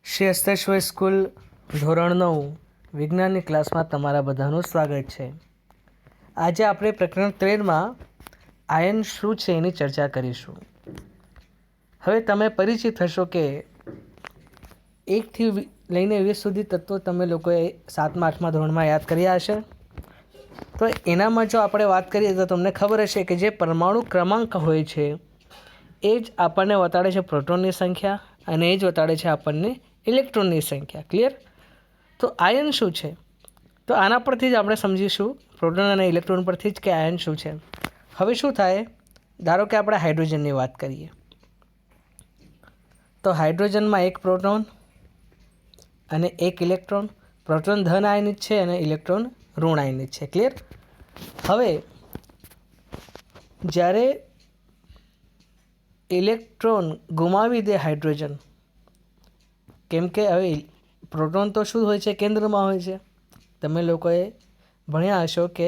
Shri Hasteshwar school ધોરણ 9 વિજ્ઞાનની ક્લાસમાં તમારા બધાનું સ્વાગત છે. આજે આપણે પ્રકરણ 13માં આયન શું છે એની ચર્ચા કરીશું. હવે તમે પરિચિત હશો કે 1થી લઈને 20 સુધી તત્વો તમે લોકોએ 7મા 8મા ધોરણમાં યાદ કર્યા હશે. તો એનામાં જો આપણે વાત કરીએ તો તમને ખબર હશે કે જે પરમાણુ ક્રમાંક હોય છે એ જ આપણને બતાડે છે પ્રોટોનની સંખ્યા અને એ જ બતાડે છે આપણને ઇલેક્ટ્રોનની સંખ્યા. ક્લિયર? તો આયન શું છે? તો આના પરથી જ આપણે સમજીશું, પ્રોટોન અને ઇલેક્ટ્રોન પરથી જ, કે આયન શું છે. હવે શું થાય, ધારો કે આપણે હાઇડ્રોજનની વાત કરીએ તો હાઇડ્રોજનમાં એક પ્રોટોન અને એક ઇલેક્ટ્રોન. પ્રોટોન ધન આયનિત છે અને ઇલેક્ટ્રોન ઋણ આયનિત છે. ક્લિયર? હવે જ્યારે ઇલેક્ટ્રોન ગુમાવી દે હાઇડ્રોજન, કેમ કે હવે પ્રોટોન તો શું હોય છે, કેન્દ્રમાં હોય છે. તમે લોકોએ ભણ્યા હશો કે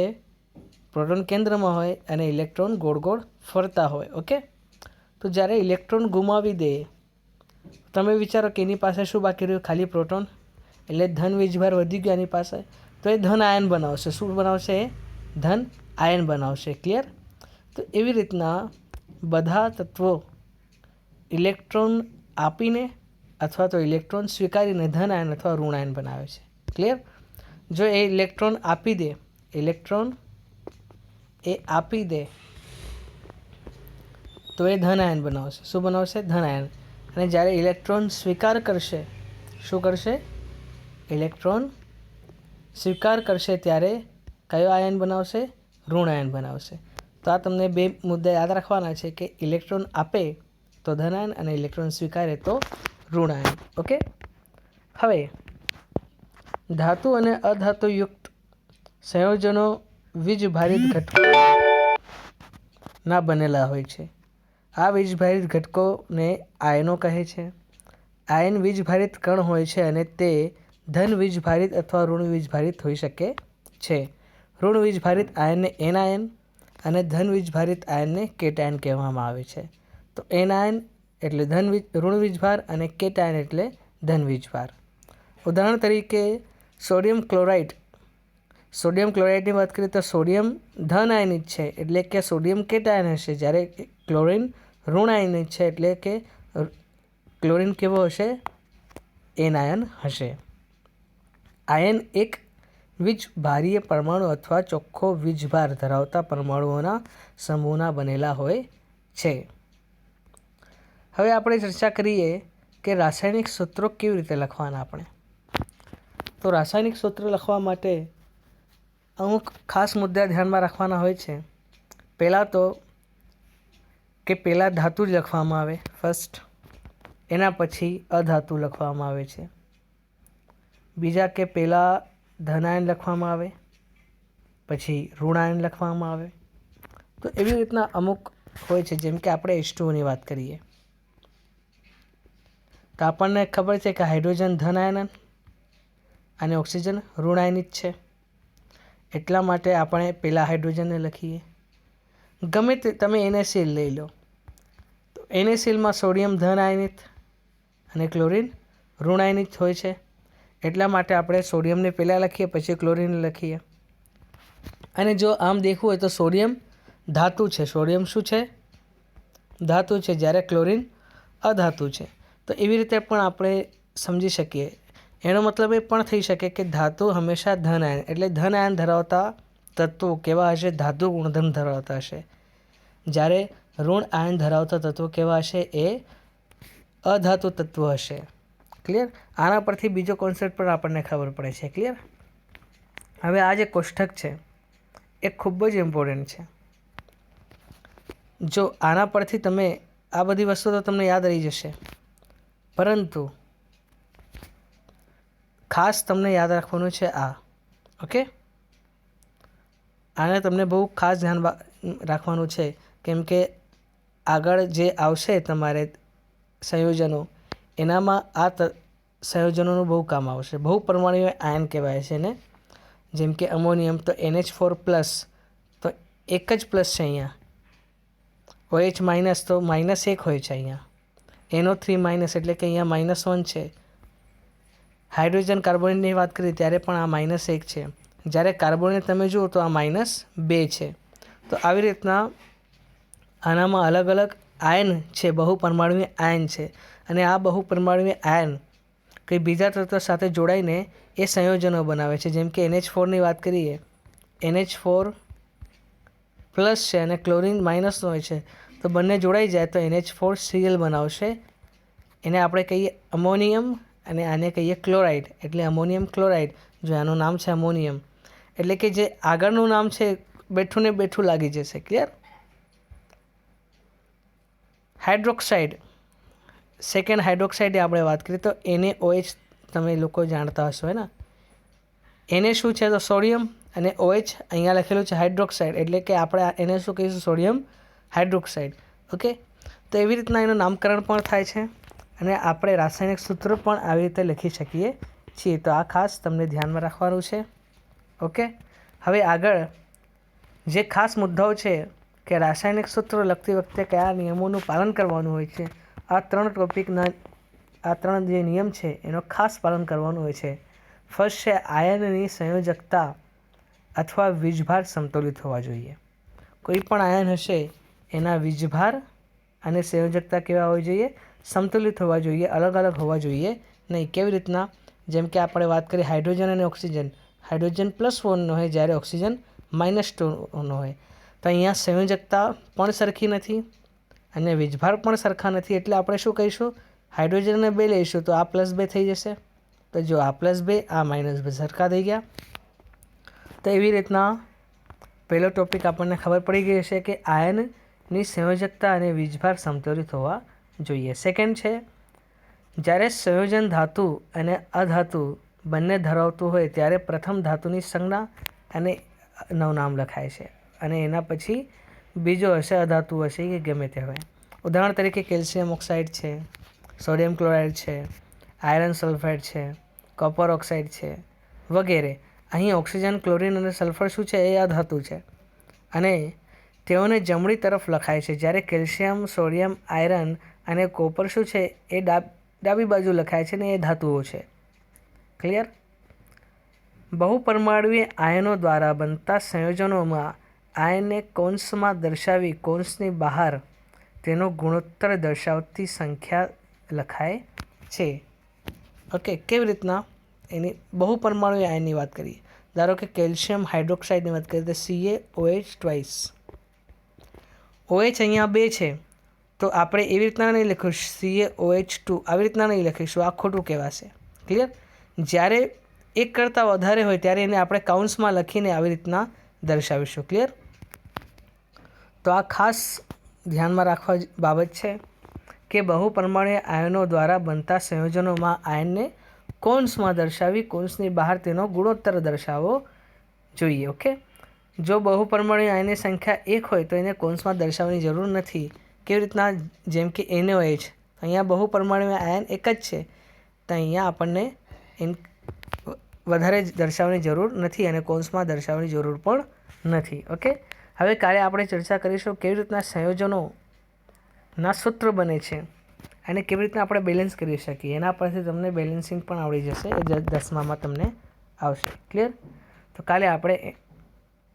પ્રોટોન કેન્દ્રમાં હોય અને ઇલેક્ટ્રોન ગોળ ગોળ ફરતા હોય. ઓકે, તો જ્યારે ઇલેક્ટ્રોન ગુમાવી દે, તમે વિચારો કે એની પાસે શું બાકી રહ્યું? ખાલી પ્રોટોન. એટલે ધન વીજભાર વધી ગયો એની પાસે, તો એ ધન આયન બનાવશે. શું બનાવશે? એ ધન આયન બનાવશે. ક્લિયર? તો એવી રીતના બધા તત્વો ઇલેક્ટ્રોન આપીને અથવા તો ઇલેક્ટ્રોન સ્વીકારીને ધન આયન અથવા ઋણ આયન બનાવે છે. ક્લિયર? જો એ ઇલેક્ટ્રોન આપી દે, ઇલેક્ટ્રોન એ આપી દે તો એ ધન આયન બનાવશે. શું બનાવશે? ધન આયન. અને જ્યારે ઇલેક્ટ્રોન સ્વીકાર કરશે, શું કરશે? ઇલેક્ટ્રોન સ્વીકાર કરશે ત્યારે કયો આયન બનાવશે? ઋણ આયન બનાવશે. તો આ તમને બે મુદ્દા યાદ રાખવાના છે કે ઇલેક્ટ્રોન આપે તો ધન આયન અને ઇલેક્ટ્રોન સ્વીકારે તો ઋણ આયન. ઓકે, હવે ધાતુ અને અધાતુયુક્ત સંયોજનો વીજભારિત ઘટકોના બનેલા હોય છે. આ વીજભારિત ઘટકોને આયનો કહે છે. આયન વીજભારિત કણ હોય છે અને તે ધન વીજભારિત અથવા ઋણ વીજભારિત હોઈ શકે છે. ઋણ વીજભારિત આયનને એન આયન અને ધન વીજભારિત આયનને કેટાયન કહેવામાં આવે છે. તો એન આયન એટલે ઋણ વીજભાર અને કેટાયન એટલે ધન વીજભાર. ઉદાહરણ તરીકે સોડિયમ ક્લોરાઇડ. સોડિયમ ક્લોરાઇડની વાત કરીએ તો સોડિયમ ધન આયનિત છે એટલે કે સોડિયમ કેટાયન હશે, જ્યારે ક્લોરિન ઋણ આયનિત છે એટલે કે ક્લોરિન કેવો હશે? એન આયન હશે. આયન એક વીજભારીય પરમાણુ અથવા ચોખ્ખો વીજભાર ધરાવતા પરમાણુઓના સમૂહના બનેલા હોય છે. હવે આપણે ચર્ચા કરીએ કે રાસાયણિક સૂત્રો કેવી રીતે લખવાના આપણે. તો રાસાયણિક સૂત્ર લખવા માટે અમુક ખાસ મુદ્દા ધ્યાનમાં રાખવાના હોય છે. પહેલાં તો કે પહેલાં ધાતુ જ લખવામાં આવે ફર્સ્ટ, એના પછી અધાતુ લખવામાં આવે છે. બીજા કે પહેલાં ધન આયન લખવામાં આવે, પછી ઋણ આયન લખવામાં આવે. તો એવી રીતના અમુક હોય છે. જેમ કે આપણે H2O ની વાત કરીએ તો આપણને ખબર છે કે હાઇડ્રોજન ધન આયન અને ઓક્સિજન ઋણ આયનિત છે. એટલા માટે આપણે પહેલાં હાઇડ્રોજનને લખીએ. ગમે તે તમે NaCl લઈ લો તો NaClમાં સોડિયમ ધન આયનિત અને ક્લોરિન ઋણ આયનિત હોય છે. એટલા માટે આપણે સોડિયમને પહેલાં લખીએ, પછી ક્લોરિનને લખીએ. અને જો આમ દેખવું હોય તો સોડિયમ ધાતુ છે. સોડિયમ શું છે? ધાતુ છે, જ્યારે ક્લોરિન અધાતુ છે. તો એવી રીતે પણ આપણે સમજી શકીએ. એનો મતલબ એ પણ થઈ શકે કે ધાતુ હંમેશા ધન આયન એટલે ધન આયન ધરાવતા તત્વો કેવા હશે? ધાતુ ગુણધર્મ ધરાવતા હશે. જ્યારે ઋણ આયન ધરાવતા તત્વો કેવા હશે? એ અધાતુ તત્વો હશે. ક્લિયર? આના પરથી બીજો કોન્સેપ્ટ પણ આપણને ખબર પડે છે. ક્લિયર? હવે આ જે કોષ્ટક છે એ ખૂબ જ ઇમ્પોર્ટન્ટ છે. જો આના પરથી તમે આ બધી વસ્તુ તો તમને યાદ રહી જશે, પરંતુ ખાસ તમને યાદ રાખવાનું છે આ. ઓકે, આને તમને બહુ ખાસ ધ્યાન રાખવાનું છે, કેમ કે આગળ જે આવશે તમારે સંયોજનો, એનામાં આ સંયોજનોનું બહુ કામ આવશે. બહુપરમાણુય આયન કહેવાય છે એને. જેમ કે અમોનિયમ તો NH4+, તો એક જ પ્લસ છે અહીંયા. OH- તો -1 હોય છે અહીંયા. NO3- એટલે કે અહીંયા -1 છે. હાઇડ્રોજન કાર્બોનેટની વાત કરીએ ત્યારે પણ આ -1 છે. જ્યારે કાર્બોનેટ તમે જુઓ તો આ -2 છે. તો આવી રીતના આનામાં અલગ અલગ આયન છે, બહુપરમાણુય આયન છે, અને આ બહુપરમાણુય આયન કંઈ બીજા તત્વ સાથે જોડાઈને એ સંયોજનો બનાવે છે. જેમ કે NH4ની વાત કરીએ, NH4 પ્લસ છે અને ક્લોરીન માઇનસનો હોય છે, તો બંને જોડાઈ જાય તો NH4Cl બનાવશે. એને આપણે કહીએ અમોનિયમ અને આને કહીએ ક્લોરાઇડ, એટલે અમોનિયમ ક્લોરાઇડ. જો આનું નામ છે અમોનિયમ, એટલે કે જે આગળનું નામ છે બેઠું ને બેઠું લાગી જશે. ક્લિયર? હાઇડ્રોક્સાઇડ, સેકન્ડ હાઇડ્રોક્સાઇડની આપણે વાત કરીએ તો NaOH તમે લોકો જાણતા હશો ને. Na શું છે તો સોડિયમ, અને OH અહીંયા લખેલું છે હાઇડ્રોક્સાઇડ, એટલે કે આપણે એને શું કહીશું? Sodium hydroxide. ઓકે, તો એવી રીતના એનું નામકરણ પણ થાય છે અને આપણે રાસાયણિક સૂત્ર પણ આવી રીતે લખી શકીએ છીએ. તો આ ખાસ તમને ધ્યાનમાં રાખવાનું છે. ઓકે, હવે આગળ જે ખાસ મુદ્દાઓ છે કે રાસાયણિક સૂત્રો લખતી વખતે કયા નિયમોનું પાલન કરવાનું હોય છે, આ 3 ટોપિકના આ 3 જે નિયમ છે એનો ખાસ પાલન કરવાનું હોય છે. ફર્સ્ટ છે આયનની સંયોજકતા અથવા વીજભાર સંતુલિત હોવા જોઈએ. કોઈ પણ આયન હશે એના વીજભાર અને સંયોજકતા કેવા હોવી જોઈએ? સંતુલિત હોવા જોઈએ, અલગ અલગ હોવા જોઈએ નહીં. કેવી રીતના? જેમ કે આપણે વાત કરીએ હાઇડ્રોજન અને ઓક્સિજન, હાઇડ્રોજન +1 હોય જ્યારે ઓક્સિજન -2 હોય. તો અહીંયા સંયોજકતા પણ સરખી નથી અને વીજભાર પણ સરખા નથી, એટલે આપણે શું કહીશું? હાઇડ્રોજન અને 2 લઈશું તો આ +2 થઈ જશે. તો જો આ +2 આ -2 સરખા થઈ ગયા. તો એવી રીતના પહેલો ટોપિક આપણને ખબર પડી ગઈ હશે કે આયનની સંયોજકતા અને વીજભાર સંતુલિત હોવા જોઈએ. સેકન્ડ છે જ્યારે સંયોજન ધાતુ અને અધાતુ બંને ધરાવતું હોય ત્યારે પ્રથમ ધાતુની સંજ્ઞા અને નામ લખાય છે અને એના પછી બીજો હશે અધાતુ હશે કે ગમે તે હોય. ઉદાહરણ તરીકે કેલ્શિયમ ઓક્સાઇડ છે, સોડિયમ ક્લોરાઇડ છે, આયરન સલ્ફાઇડ છે, કોપર ઓક્સાઇડ છે વગેરે. અહીં ઓક્સિજન, ક્લોરીન અને સલ્ફર શું છે? એ અધાતુ છે અને તેઓને જમણી તરફ લખાય છે. જ્યારે કેલ્શિયમ, સોડિયમ, આયરન અને કોપર શું છે? એ ડાબી બાજુ લખાય છે ને એ ધાતુઓ છે. ક્લિયર? બહુપરમાણુય આયનો દ્વારા બનતા સંયોજનોમાં આયનને કૌંસમાં દર્શાવી કૌંસની બહાર તેનો ગુણોત્તર દર્શાવતી સંખ્યા લખાય છે. ઓકે, કેવી રીતના? એની બહુપરમાણુય આયનની વાત કરીએ. ધારો કે કેલ્શિયમ હાઇડ્રોક્સાઇડની વાત કરીએ તો CaOH ટ્વાઇસ. OH અહીંયા 2 છે તો આપણે એવી રીતના નહીં લખીશું CaOH2, આવી રીતના નહીં લખીશું, આ ખોટું કહેવાશે. ક્લિયર? જ્યારે 1 કરતાં વધારે હોય ત્યારે એને આપણે કૌંસમાં લખીને આવી રીતના દર્શાવીશું. ક્લિયર? તો આ ખાસ ધ્યાનમાં રાખવા બાબત છે કે બહુપરમાણુય આયનો દ્વારા બનતા સંયોજનોમાં આયનને કૌંસમાં દર્શાવી કૌંસની બહાર તેનો ગુણોત્તર દર્શાવવો જોઈએ. ઓકે, જો બહુપરમાણુય આયનની સંખ્યા 1 હોય તો એને કૌંસમાં દર્શાવવાની જરૂર નથી. કેવી રીતના? જેમ કે NaOH, અહીંયા બહુપરમાણુય આયન 1 જ છે તો અહીંયા આપણને વધારે દર્શાવવાની જરૂર નથી અને કૌંસમાં દર્શાવવાની જરૂર પણ નથી. ઓકે, હવે કાલે આપણે ચર્ચા કરીશું કેવી રીતના સંયોજનોના સૂત્ર બને છે અને કેવી રીતના આપણે બેલેન્સ કરી શકીએ. એના પરથી તમને બેલેન્સિંગ પણ આવડી જશે, એ 10મામાં તમને આવશે. ક્લિયર? તો કાલે આપણે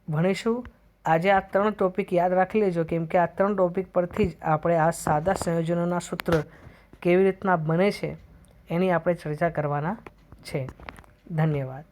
ભણીશું. આજે આ 3 ટોપિક યાદ રાખી લેજો, કેમ કે આ 3 ટોપિક પરથી જ આપણે આ સાદા સંયોજનોના સૂત્ર કેવી રીતના બને છે એની આપણે ચર્ચા કરવાના છે. ધન્યવાદ.